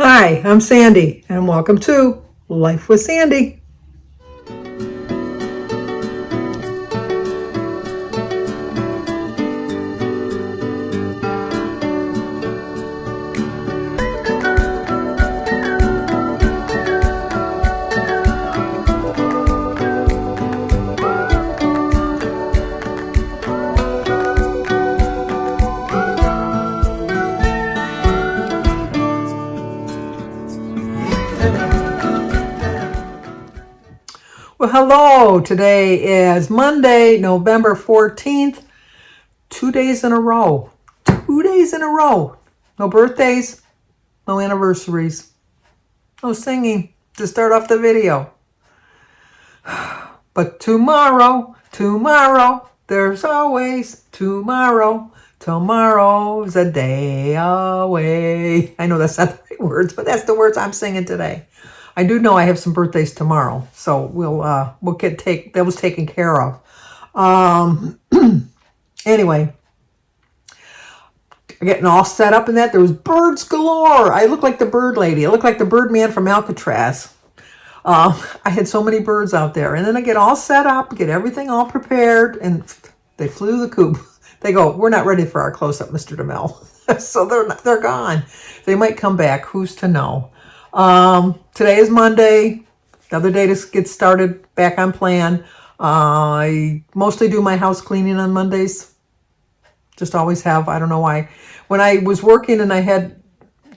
Hi, I'm Sandy, and welcome to Life with Sandy. Well, hello. Today is Monday, November 14th. 2 days in a row. 2 days in a row. No birthdays, no anniversaries, no singing to start off the video. But tomorrow, there's always tomorrow. Tomorrow's a day away. I know that's not the right words, but that's the words I'm singing today. I do know I have some birthdays tomorrow, so we'll get that was taken care of. Anyway, getting all set up in that. There was birds galore. I look like the bird lady. I look like the bird man from Alcatraz. I had so many birds out there, and then I get all set up, get everything all prepared, and they flew the coop. They go, "We're not ready for our close-up, Mr. DeMille." So they're gone. They might come back. Who's to know? Today is Monday. Another day to get started back on plan. I mostly do my house cleaning on Mondays. Just always have. I don't know why. When I was working and I had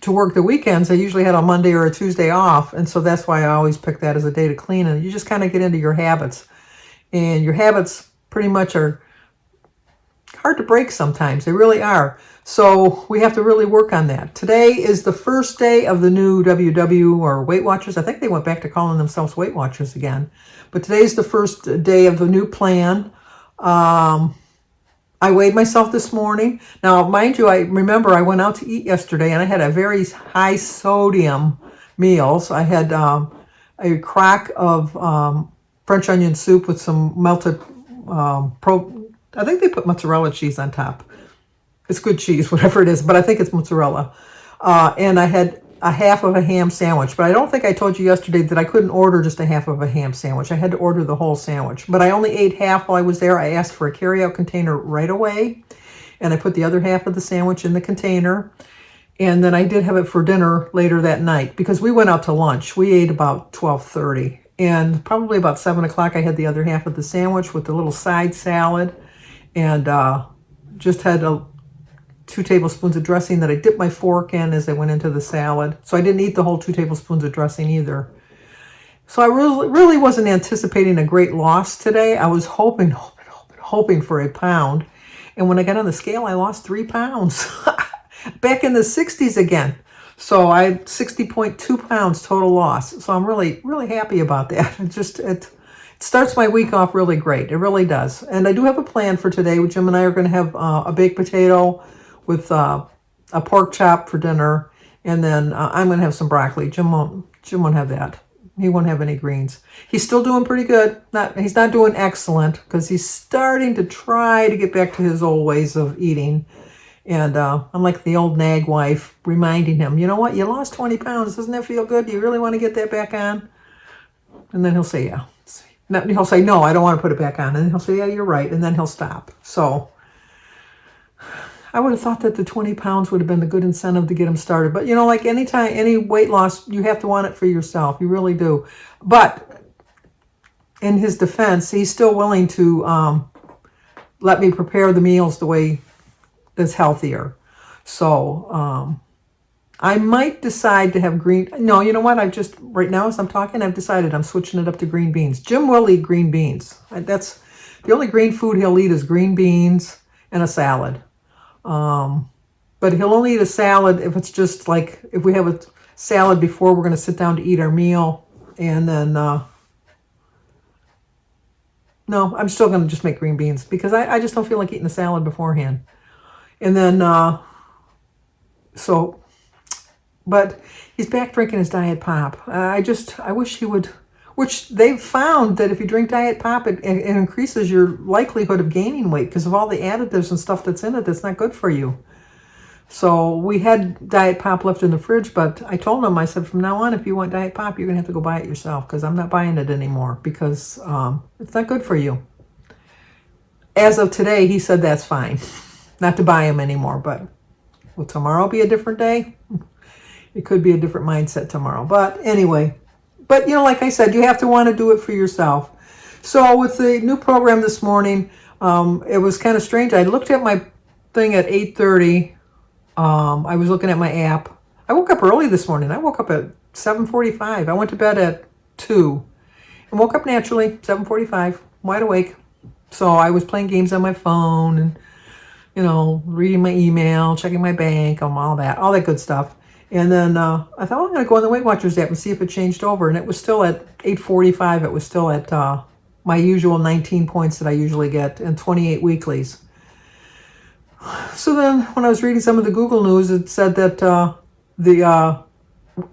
to work the weekends, I usually had a Monday or a Tuesday off. And so that's why I always pick that as a day to clean. And you just kind of get into your habits. And your habits pretty much are hard to break sometimes. They really are. So we have to really work on that. Today is the first day of the new WW or Weight Watchers. I think they went back to calling themselves Weight Watchers again. But today's the first day of the new plan. I weighed myself this morning. Now, mind you, I remember I went out to eat yesterday and I had a very high sodium meal. So I had a crock of French onion soup with some melted I think they put mozzarella cheese on top. It's good cheese, whatever it is, but I think it's mozzarella. And I had a half of a ham sandwich, but I don't think I told you yesterday that I couldn't order just a half of a ham sandwich. I had to order the whole sandwich, but I only ate half while I was there. I asked for a carry-out container right away, and I put the other half of the sandwich in the container. And then I did have it for dinner later that night because we went out to lunch. We ate about 12:30, and probably about 7 o'clock I had the other half of the sandwich with the little side salad, and just had 2 tablespoons of dressing that I dipped my fork in as I went into the salad. So I didn't eat the whole 2 tablespoons of dressing either. So I really wasn't anticipating a great loss today. I was hoping for a pound. And when I got on the scale, I lost 3 pounds. Back in the 60s again. So I had 60.2 pounds total loss. So I'm really, really happy about that. It starts my week off really great. It really does. And I do have a plan for today. Jim and I are going to have a baked potato with a pork chop for dinner, and then I'm going to have some broccoli. Jim won't have that. He won't have any greens. He's still doing pretty good. He's not doing excellent because he's starting to try to get back to his old ways of eating. And I'm like the old nag wife reminding him, you know what? You lost 20 pounds. Doesn't that feel good? Do you really want to get that back on? And then he'll say, yeah. He'll say, no, I don't want to put it back on. And then he'll say, yeah, you're right. And then he'll stop. So I would have thought that the 20 pounds would have been the good incentive to get him started. But, like any weight loss, you have to want it for yourself. You really do. But in his defense, he's still willing to let me prepare the meals the way that's healthier. So I might decide to have green. No, you know what? Right now as I'm talking, I've decided I'm switching it up to green beans. Jim will eat green beans. That's the only green food he'll eat is green beans and a salad. But he'll only eat a salad if it's just like, if we have a salad before we're going to sit down to eat our meal. And then, no, I'm still going to just make green beans because I just don't feel like eating a salad beforehand. And then, but he's back drinking his Diet Pop. I wish he would, which they've found that if you drink Diet Pop, it increases your likelihood of gaining weight because of all the additives and stuff that's in it that's not good for you. So we had Diet Pop left in the fridge, but I told him, I said, from now on, if you want Diet Pop, you're going to have to go buy it yourself because I'm not buying it anymore because it's not good for you. As of today, he said that's fine. Not to buy him anymore, but will tomorrow be a different day? It could be a different mindset tomorrow. But anyway, but like I said, you have to want to do it for yourself. So with the new program this morning, it was kind of strange. I looked at my thing at 8:30. I was looking at my app. I woke up early this morning. I woke up at 7:45. I went to bed at 2 and woke up naturally, 7:45, wide awake. So I was playing games on my phone and, reading my email, checking my bank, all that good stuff. And then I thought, I'm going to go on the Weight Watchers app and see if it changed over. And it was still at 8:45. It was still at my usual 19 points that I usually get and 28 weeklies. So then when I was reading some of the Google News, it said that the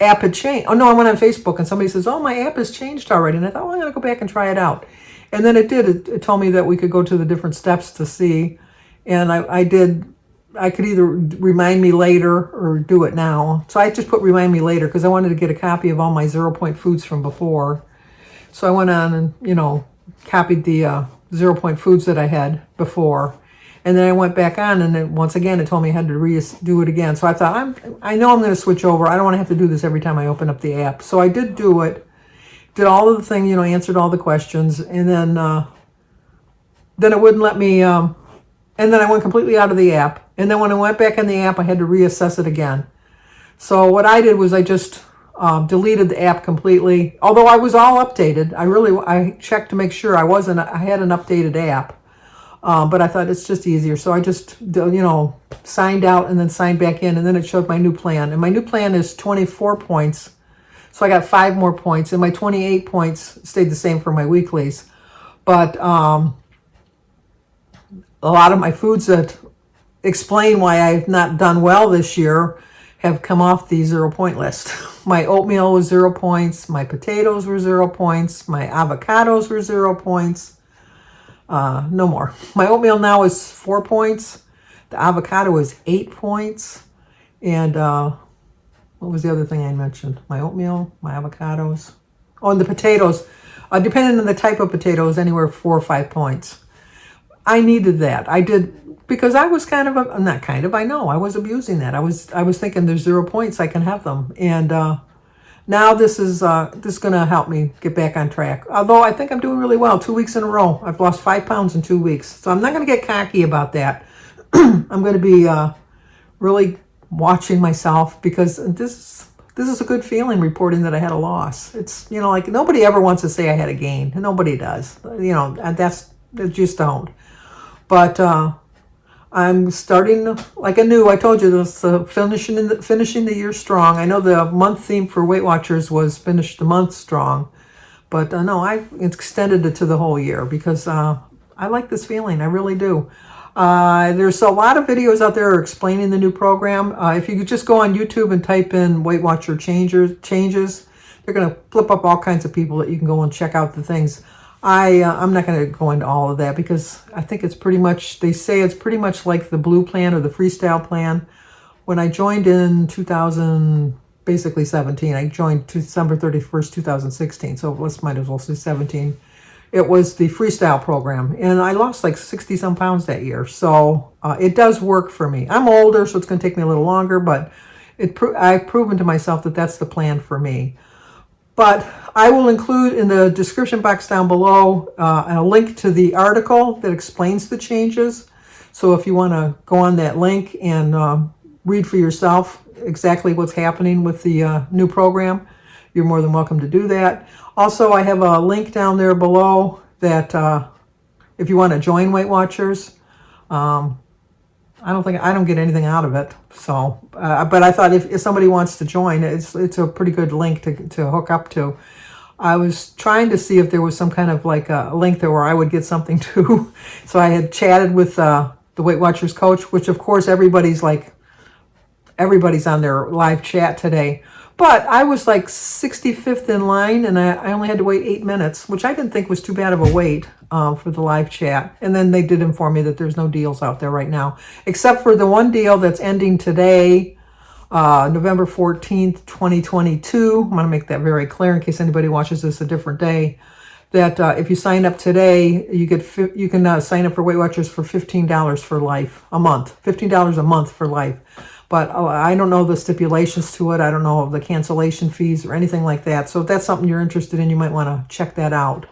app had changed. Oh, no, I went on Facebook and somebody says, my app has changed already. And I thought, I'm going to go back and try it out. And then it did. It told me that we could go to the different steps to see. And I did. I could either remind me later or do it now. So I just put remind me later because I wanted to get a copy of all my 0 Point foods from before. So I went on and, copied the 0 Point foods that I had before. And then I went back on and then once again, it told me I had to do it again. So I thought, I know I'm going to switch over. I don't want to have to do this every time I open up the app. So I did do it. Did all of the things, answered all the questions. And then it wouldn't let me, and then I went completely out of the app. And then when I went back in the app, I had to reassess it again. So what I did was I just deleted the app completely. Although I was all updated. I checked to make sure I had an updated app. But I thought it's just easier. So I just, signed out and then signed back in. And then it showed my new plan. And my new plan is 24 points. So I got 5 more points. And my 28 points stayed the same for my weeklies. But a lot of my foods that explain why I've not done well this year have come off the 0 Point list. My oatmeal was 0 points. My potatoes were 0 points. My avocados were 0 points. No more. My oatmeal now is 4 points. The avocado is 8 points. And what was the other thing I mentioned? My oatmeal, my avocados. Oh, and the potatoes. Depending on the type of potatoes, anywhere 4 or 5 points. I needed that. I did, because I was I know I was abusing that. I was thinking there's 0 points, I can have them. And now this is going to help me get back on track. Although I think I'm doing really well. 2 weeks in a row. I've lost 5 pounds in 2 weeks. So I'm not going to get cocky about that. I'm going to be really watching myself because this is a good feeling reporting that I had a loss. It's, like nobody ever wants to say I had a gain. Nobody does. They just don't. But I'm starting like anew. I told you this, finishing the year strong. I know the month theme for Weight Watchers was finish the month strong, but no, I extended it to the whole year because I like this feeling. I really do. There's a lot of videos out there explaining the new program. If you could just go on YouTube and type in Weight Watcher changes, they're going to flip up all kinds of people that you can go and check out the things. I'm not going to go into all of that because I think it's pretty much, they say it's pretty much like the blue plan or the freestyle plan. When I joined in 2017, I joined December 31st, 2016. So might as well say 17. It was the freestyle program and I lost like 60 some pounds that year. So it does work for me. I'm older, so it's going to take me a little longer, but I've proven to myself that that's the plan for me. But I will include in the description box down below a link to the article that explains the changes. So if you want to go on that link and read for yourself exactly what's happening with the new program, you're more than welcome to do that. Also, I have a link down there below that if you want to join Weight Watchers, I don't get anything out of it. So, but I thought if somebody wants to join, it's a pretty good link to hook up to. I was trying to see if there was some kind of like a link there where I would get something too. So I had chatted with the Weight Watchers coach, which of course everybody's on their live chat today. But I was like 65th in line, and I only had to wait 8 minutes, which I didn't think was too bad of a wait for the live chat. And then they did inform me that there's no deals out there right now, except for the one deal that's ending today, November 14th, 2022. I'm going to make that very clear in case anybody watches this a different day. That if you sign up today, you can sign up for Weight Watchers for $15 for life a month, $15 a month for life. But I don't know the stipulations to it. I don't know the cancellation fees or anything like that. So if that's something you're interested in, you might want to check that out.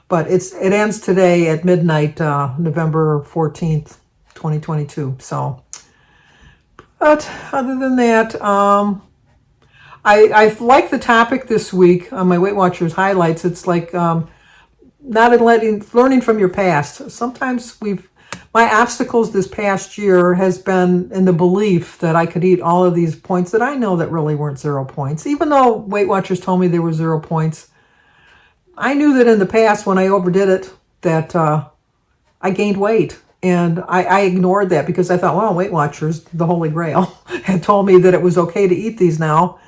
But it ends today at midnight, November 14th, 2022. So, but other than that, I like the topic this week on my Weight Watchers highlights. It's like learning from your past. Sometimes my obstacles this past year has been in the belief that I could eat all of these points that I know that really weren't 0 points. Even though Weight Watchers told me they were 0 points, I knew that in the past when I overdid it that I gained weight. And I ignored that because I thought, well, Weight Watchers, the Holy Grail, had told me that it was okay to eat these now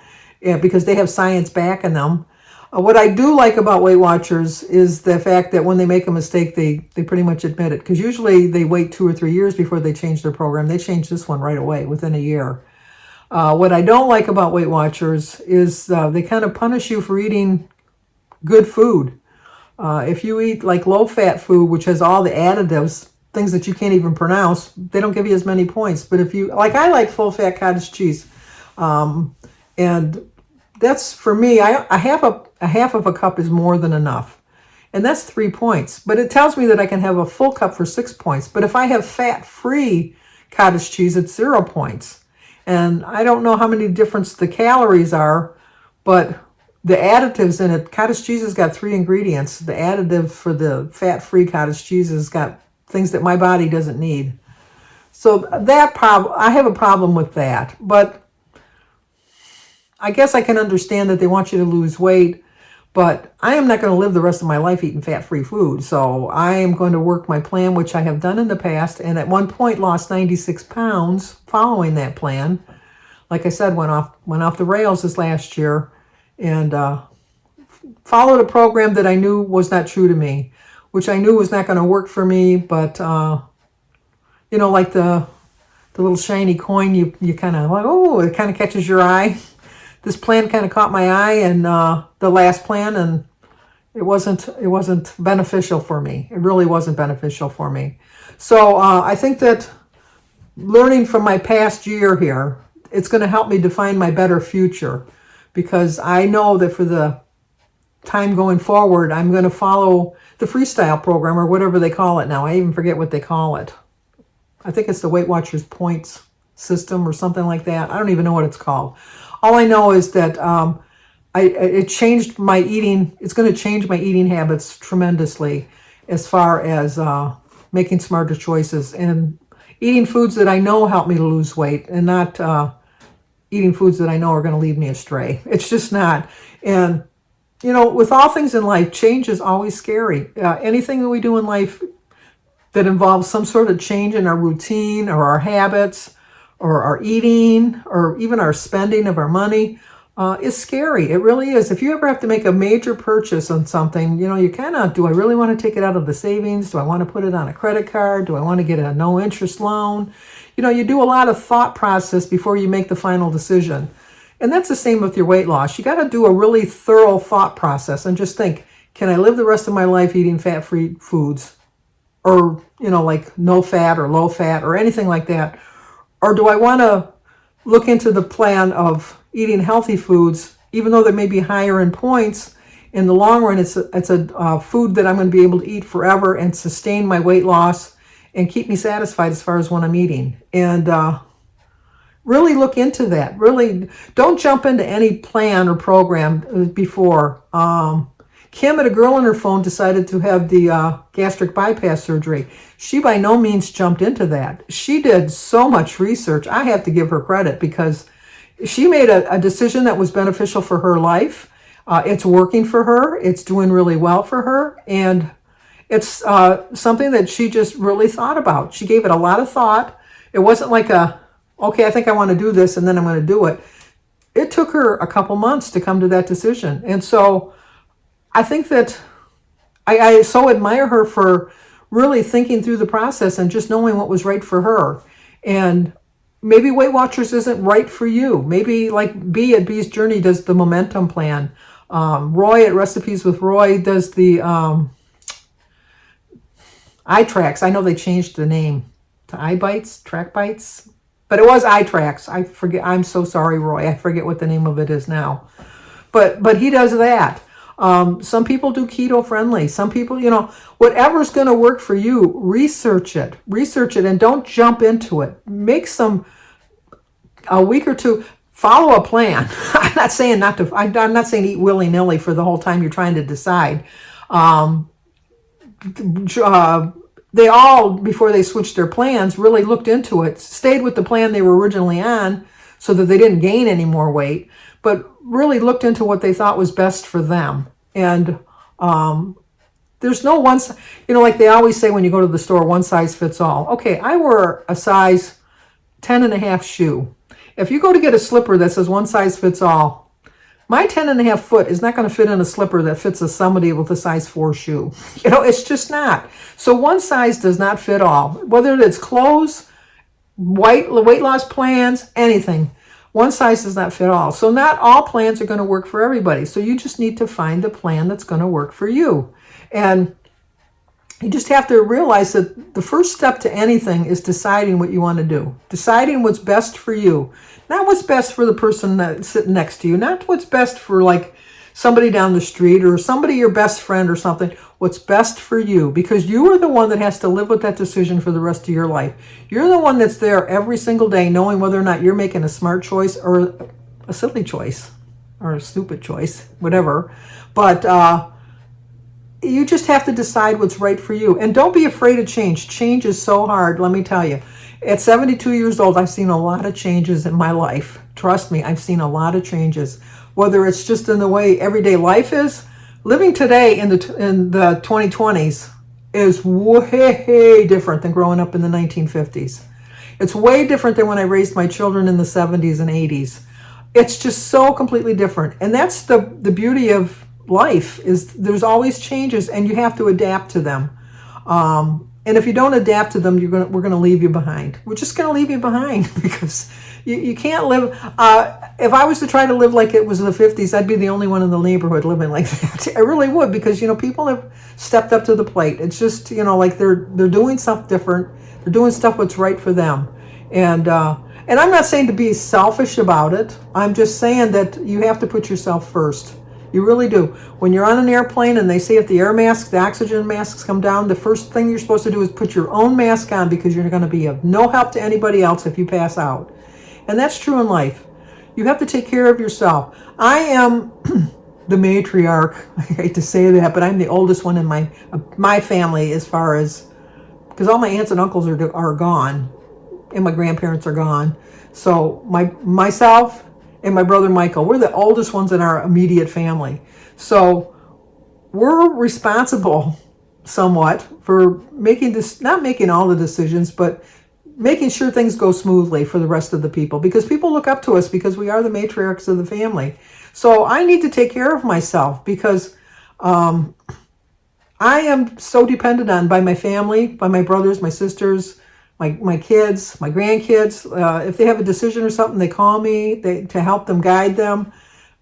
because they have science backing them. What I do like about Weight Watchers is the fact that when they make a mistake, they pretty much admit it. Because usually they wait 2 or 3 years before they change their program. They changed this one right away, within a year. What I don't like about Weight Watchers is they kind of punish you for eating good food. If you eat like low-fat food, which has all the additives, things that you can't even pronounce, they don't give you as many points. But if you, like I like full-fat cottage cheese. And that's, for me, a half of a cup is more than enough. And that's 3 points. But it tells me that I can have a full cup for 6 points. But if I have fat-free cottage cheese, it's 0 points. And I don't know how many difference the calories are, but the additives in it, cottage cheese has got 3 ingredients. The additive for the fat-free cottage cheese has got things that my body doesn't need. So I have a problem with that. But I guess I can understand that they want you to lose weight, but I am not going to live the rest of my life eating fat-free food. So I am going to work my plan, which I have done in the past, and at one point lost 96 pounds following that plan. Like I said, went off the rails this last year, and followed a program that I knew was not true to me, which I knew was not going to work for me. But like the little shiny coin, you kind of like, oh, it kind of catches your eye. This plan kind of caught my eye, and the last plan, and it wasn't beneficial for me. It really wasn't beneficial for me. So I think that learning from my past year here, it's going to help me define my better future, because I know that for the time going forward, I'm going to follow the freestyle program, or whatever they call it now. I even forget what they call it. I think it's the Weight Watchers points system or something like that. I don't even know what it's called. All I know is that it changed my eating. It's going to change my eating habits tremendously, as far as making smarter choices and eating foods that I know help me to lose weight, and not eating foods that I know are going to lead me astray. It's just not. And with all things in life, change is always scary. Anything that we do in life that involves some sort of change in our routine or our habits or our eating or even our spending of our money is scary. It really is. If you ever have to make a major purchase on something, you kind of, do I really want to take it out of the savings? Do I want to put it on a credit card? Do I want to get a no interest loan? You do a lot of thought process before you make the final decision. And that's the same with your weight loss. You got to do a really thorough thought process and just think, can I live the rest of my life eating fat-free foods? Or, like no fat or low fat or anything like that? Or do I want to look into the plan of eating healthy foods, even though they may be higher in points? In the long run, it's a food that I'm going to be able to eat forever and sustain my weight loss and keep me satisfied as far as what I'm eating. And really look into that. Really don't jump into any plan or program before. Kim, at a girl on her phone, decided to have the gastric bypass surgery. She by no means jumped into that. She did so much research. I have to give her credit, because she made a decision that was beneficial for her life. It's working for her. It's doing really well for her. And it's something that she just really thought about. She gave it a lot of thought. It wasn't like okay, I think I want to do this, and then I'm going to do it. it took her a couple months to come to that decision. And so I think that I so admire her for really thinking through the process and just knowing what was right for her. And maybe Weight Watchers isn't right for you. Maybe like B at B's Journey does the momentum plan. Roy at Recipes with Roy does the iTracks. I know they changed the name to iBites, Track Bites, but it was iTracks. I forget. I'm so sorry, Roy. I forget what the name of it is now. But he does that. Some people do keto friendly. Some people, whatever's going to work for you, research it, and don't jump into it. Make a week or two, follow a plan. I'm not saying I'm not saying eat willy nilly for the whole time you're trying to decide. They all, before they switched their plans, really looked into it, stayed with the plan they were originally on so that they didn't gain any more weight, but really looked into what they thought was best for them. And there's no one, like they always say when you go to the store, one size fits all. Okay, I wear a size 10.5 shoe. If you go to get a slipper that says one size fits all, my 10.5 foot is not going to fit in a slipper that fits somebody with a size 4 shoe. It's just not. So one size does not fit all. Whether it's clothes, weight loss plans, anything. One size does not fit all. So not all plans are going to work for everybody. So you just need to find the plan that's going to work for you. And you just have to realize that the first step to anything is deciding what you want to do. Deciding what's best for you. Not what's best for the person that's sitting next to you. Not what's best for like somebody down the street or somebody your best friend or something. What's best for you. Because you are the one that has to live with that decision for the rest of your life. You're the one that's there every single day knowing whether or not you're making a smart choice or a silly choice or a stupid choice, whatever. But you just have to decide what's right for you. And don't be afraid of change. Change is so hard, let me tell you. At 72 years old, I've seen a lot of changes in my life. Trust me, I've seen a lot of changes. Whether it's just in the way everyday life is, living today in the 2020s is way different than growing up in the 1950s. It's way different than when I raised my children in the 70s and 80s. It's just so completely different. And that's the beauty of life, is there's always changes and you have to adapt to them. And if you don't adapt to them, we're going to leave you behind. We're just going to leave you behind because you can't live. If I was to try to live like it was in the 50s, I'd be the only one in the neighborhood living like that. I really would, because, people have stepped up to the plate. It's just, like they're doing stuff different. They're doing stuff what's right for them. And I'm not saying to be selfish about it. I'm just saying that you have to put yourself first. You really do. When you're on an airplane and they say if the oxygen masks come down, the first thing you're supposed to do is put your own mask on, because you're going to be of no help to anybody else if you pass out. And that's true in life. You have to take care of yourself. I am the matriarch. I hate to say that, but I'm the oldest one in my family, as far as, because all my aunts and uncles are gone, and my grandparents are gone. So myself and my brother Michael, we're the oldest ones in our immediate family. So we're responsible somewhat for not making all the decisions, but making sure things go smoothly for the rest of the people, because people look up to us because we are the matriarchs of the family. So I need to take care of myself, because I am so dependent on by my family, by my brothers, my sisters, my kids, my grandkids. If they have a decision or something, they call me to help them, guide them.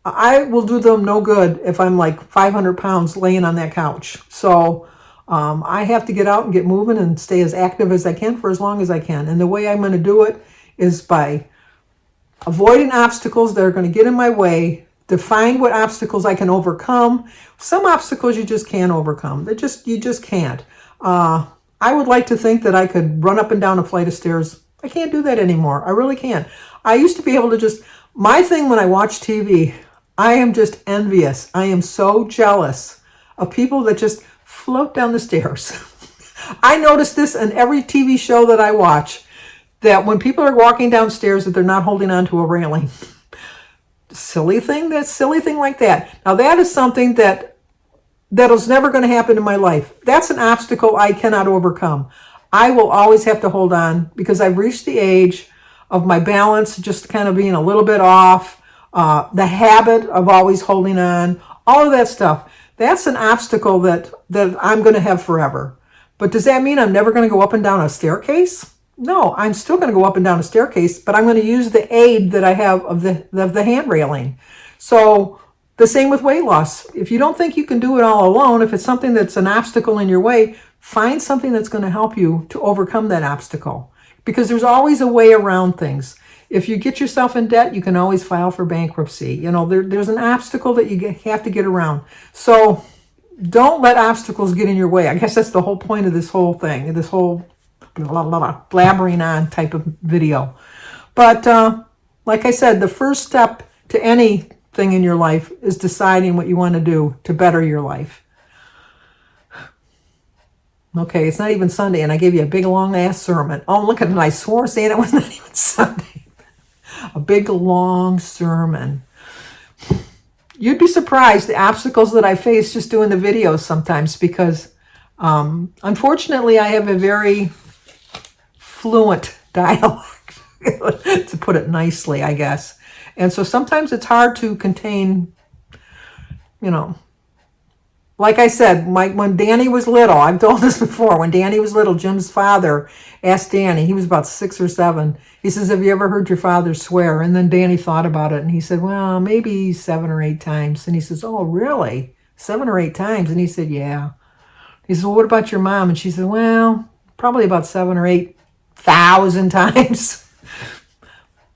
I will do them no good if I'm like 500 pounds laying on that couch. So I have to get out and get moving and stay as active as I can for as long as I can. And the way I'm going to do it is by avoiding obstacles that are going to get in my way, define what obstacles I can overcome. Some obstacles you just can't overcome. You just can't. I would like to think that I could run up and down a flight of stairs. I can't do that anymore. I really can't. I used to be able to my thing when I watch TV, I am just envious. I am so jealous of people that just float down the stairs. I notice this in every TV show that I watch, that when people are walking downstairs, that they're not holding on to a railing. Silly thing like that. Now that is something that'll never going to happen in my life. That's an obstacle I cannot overcome. I will always have to hold on, because I've reached the age of my balance just kind of being a little bit off, the habit of always holding on, all of that stuff. That's an obstacle that I'm going to have forever. But does that mean I'm never going to go up and down a staircase? No, I'm still going to go up and down a staircase, but I'm going to use the aid that I have of the hand railing. So the same with weight loss. If you don't think you can do it all alone, if it's something that's an obstacle in your way, find something that's going to help you to overcome that obstacle. Because there's always a way around things. If you get yourself in debt, you can always file for bankruptcy. You know, there's an obstacle that you have to get around. So don't let obstacles get in your way. I guess that's the whole point of this whole thing, this whole blah, blah, blah, blabbering on type of video. But like I said, the first step to anything in your life is deciding what you want to do to better your life. Okay, it's not even Sunday, and I gave you a big, long-ass sermon. Oh, look at it. I swore saying it was not even Sunday. A big, long sermon. You'd be surprised the obstacles that I face just doing the videos sometimes because, unfortunately, I have a very fluent dialect, to put it nicely, I guess. And so sometimes it's hard to contain, you know. Like I said, when Danny was little, I've told this before, when Danny was little, Jim's father asked Danny, he was about 6 or 7, he says, have you ever heard your father swear? And then Danny thought about it, and he said, well, maybe 7 or 8 times. And he says, oh, really? 7 or 8 times? And he said, yeah. He said, well, what about your mom? And she said, well, probably about 7 or 8,000 times.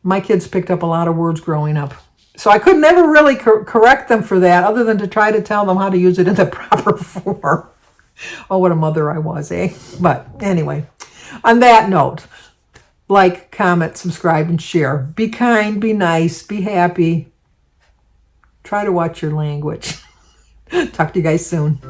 My kids picked up a lot of words growing up. So I could never really correct them for that other than to try to tell them how to use it in the proper form. Oh, what a mother I was, eh? But anyway, on that note, like, comment, subscribe, and share. Be kind, be nice, be happy. Try to watch your language. Talk to you guys soon.